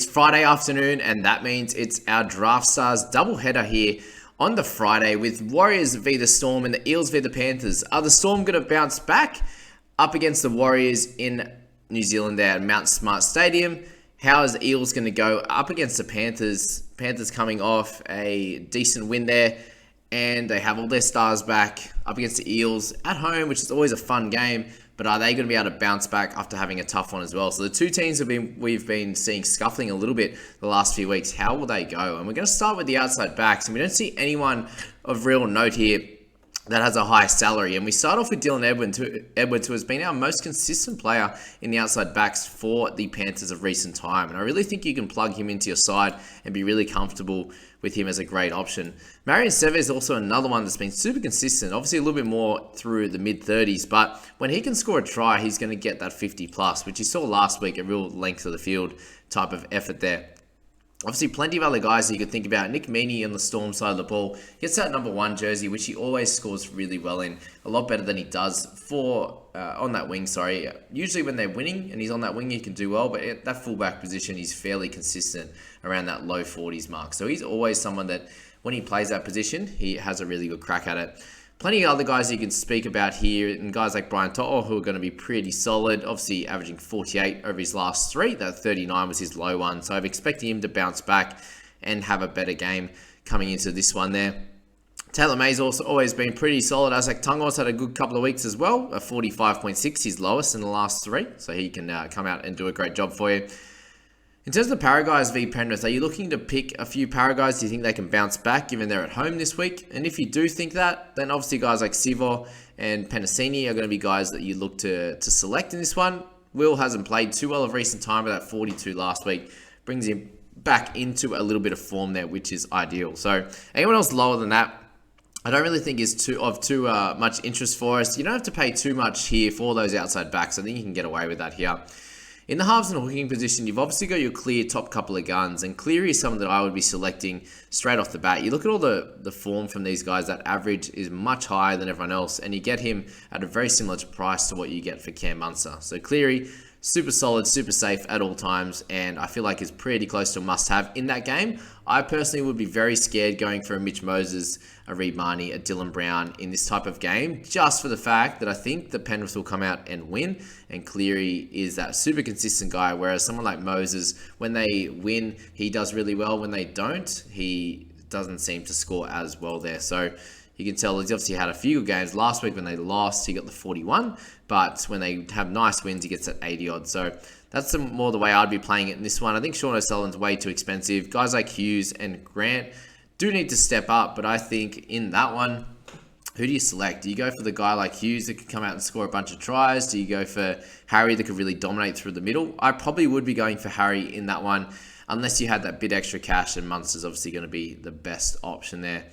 It's Friday afternoon, and that means it's our Draftstars doubleheader here on the Friday with Warriors v the Storm and the Eels v the Panthers. Are the Storm going to bounce back up against the Warriors in New Zealand there at Mount Smart Stadium? How is the Eels going to go up against the Panthers? Panthers coming off a decent win there, and they have all their stars back up against the Eels at home, which is always a fun game. But are they going to be able to bounce back after having a tough one as well? So the two teams we've been seeing scuffling a little bit the last few weeks. How will they go? And we're going to start with the outside backs. And we don't see anyone of real note here that has a high salary. And we start off with Dylan Edwin, who has been our most consistent player in the outside backs for the Panthers of recent time. And I really think you can plug him into your side and be really comfortable with him as a great option. Marion Seve is also another one that's been super consistent, obviously a little bit more through the mid-30s, but when he can score a try, he's going to get that 50+, which you saw last week, a real length of the field type of effort there. Obviously, plenty of other guys that you could think about. Nick Meaney on the Storm side of the ball gets that number 1 jersey, which he always scores really well in. A lot better than he does on that wing, sorry. Usually when they're winning and he's on that wing, he can do well, but at that fullback position, he's fairly consistent around that low 40s mark. So he's always someone that when he plays that position, he has a really good crack at it. Plenty of other guys you can speak about here, and guys like Brian To'o, who are going to be pretty solid, obviously averaging 48 over his last 3. That 39 was his low one, so I'm expecting him to bounce back and have a better game coming into this one there. Taylor May's also always been pretty solid. Isaac Tungos had a good couple of weeks as well, a 45.6, his lowest in the last 3, so he can come out and do a great job for you. In terms of Para guys v Penrith, are you looking to pick a few Para guys? Do you think they can bounce back given they're at home this week? And if you do think that, then obviously guys like Sivo and Penasini are going to be guys that you look to select in this one. Will hasn't played too well of recent time, but that 42 last week brings him back into a little bit of form there, which is ideal. So anyone else lower than that, I don't really think is too much interest for us. You don't have to pay too much here for those outside backs. I think you can get away with that here. In the halves and hooking position, you've obviously got your clear top couple of guns, and Cleary is someone that I would be selecting straight off the bat. You look at all the form from these guys, that average is much higher than everyone else, and you get him at a very similar price to what you get for Cam Munster. So Cleary, super solid, super safe at all times, and I feel like is pretty close to a must-have in that game. I personally would be very scared going for a Mitch Moses, a Reed Marnie, a Dylan Brown in this type of game, just for the fact that I think the Penrith will come out and win, and Cleary is that super consistent guy, whereas someone like Moses, when they win, he does really well. When they don't, he doesn't seem to score as well there. So you can tell he's obviously had a few good games. Last week when they lost, he got the 41, but when they have nice wins, he gets that 80-odd. So that's more the way I'd be playing it in this one. I think Sean O'Sullivan's way too expensive. Guys like Hughes and Grant do need to step up, but I think in that one, who do you select? Do you go for the guy like Hughes that could come out and score a bunch of tries? Do you go for Harry that could really dominate through the middle? I probably would be going for Harry in that one, unless you had that bit extra cash, and Munster's obviously going to be the best option there.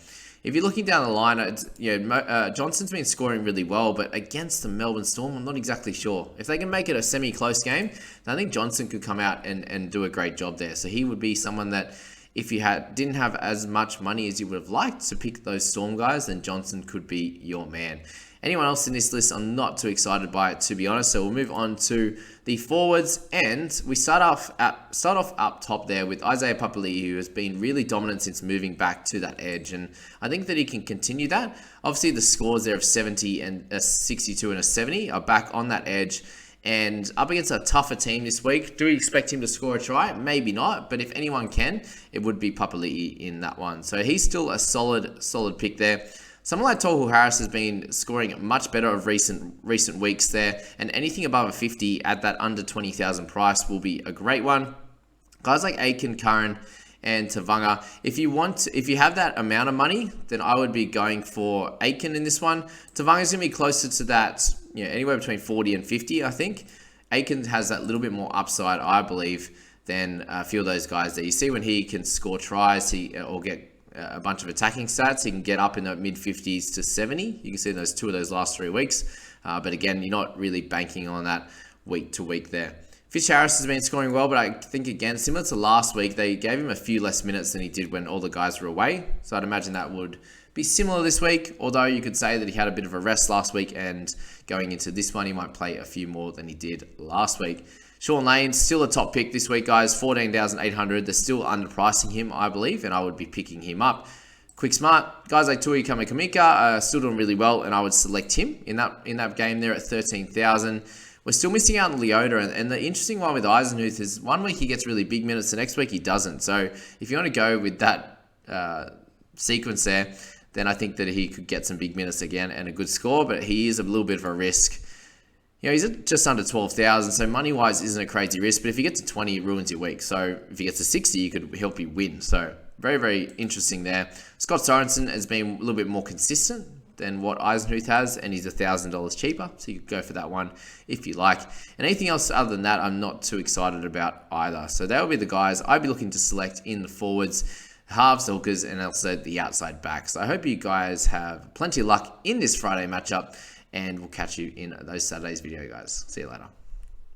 If you're looking down the line, Johnson's been scoring really well, but against the Melbourne Storm, I'm not exactly sure. If they can make it a semi-close game, then I think Johnson could come out and do a great job there. So he would be someone that, if you didn't have as much money as you would have liked to pick those Storm guys, then Johnson could be your man. Anyone else in this list, I'm not too excited by it, to be honest. So we'll move on to the forwards, and we start off up top there with Isaiah Papali'i, who has been really dominant since moving back to that edge, and I think that he can continue that. Obviously, the scores there of 70 and a 62 and a 70 are back on that edge. And up against a tougher team this week, do we expect him to score a try? Maybe not, but if anyone can, it would be Papali'i in that one. So he's still a solid pick there. Someone like Tohu Harris has been scoring much better of recent weeks there, and anything above a 50 at that under 20,000 price will be a great one. Guys like Aiken, Curran, and Tavanga, if you have that amount of money, then I would be going for Aiken in this one. Tavanga's going to be closer to that, anywhere between 40 and 50, I think. Aiken has that little bit more upside, I believe, than a few of those guys there. You see when he can score tries, or get a bunch of attacking stats, he can get up in the mid-50s to 70. You can see those 2 of those last 3 weeks. But again, you're not really banking on that week to week there. Fish Harris has been scoring well, but I think, again, similar to last week, they gave him a few less minutes than he did when all the guys were away. So I'd imagine that would be similar this week, although you could say that he had a bit of a rest last week, and going into this one, he might play a few more than he did last week. Sean Lane, still a top pick this week, guys. 14,800. They're still underpricing him, I believe, and I would be picking him up. Quick Smart, guys like Tui Kamikamica are still doing really well, and I would select him in that game there at 13,000. We're still missing out on Leota, and the interesting one with Eisenhuth is one week he gets really big minutes, the next week he doesn't. So if you want to go with that sequence there, then I think that he could get some big minutes again and a good score, but he is a little bit of a risk. You know, he's at just under 12,000, so money-wise isn't a crazy risk, but if you get to 20, it ruins your week. So if he gets to 60, he could help you win. So very, very interesting there. Scott Sorensen has been a little bit more consistent than what Eisenhuth has, and he's $1,000 cheaper, so you could go for that one if you like. And anything else other than that, I'm not too excited about either. So that would be the guys I'd be looking to select in the forwards, halves, hookers, and also the outside backs. So I hope you guys have plenty of luck in this Friday matchup, and we'll catch you in those Saturdays video, guys. See you later.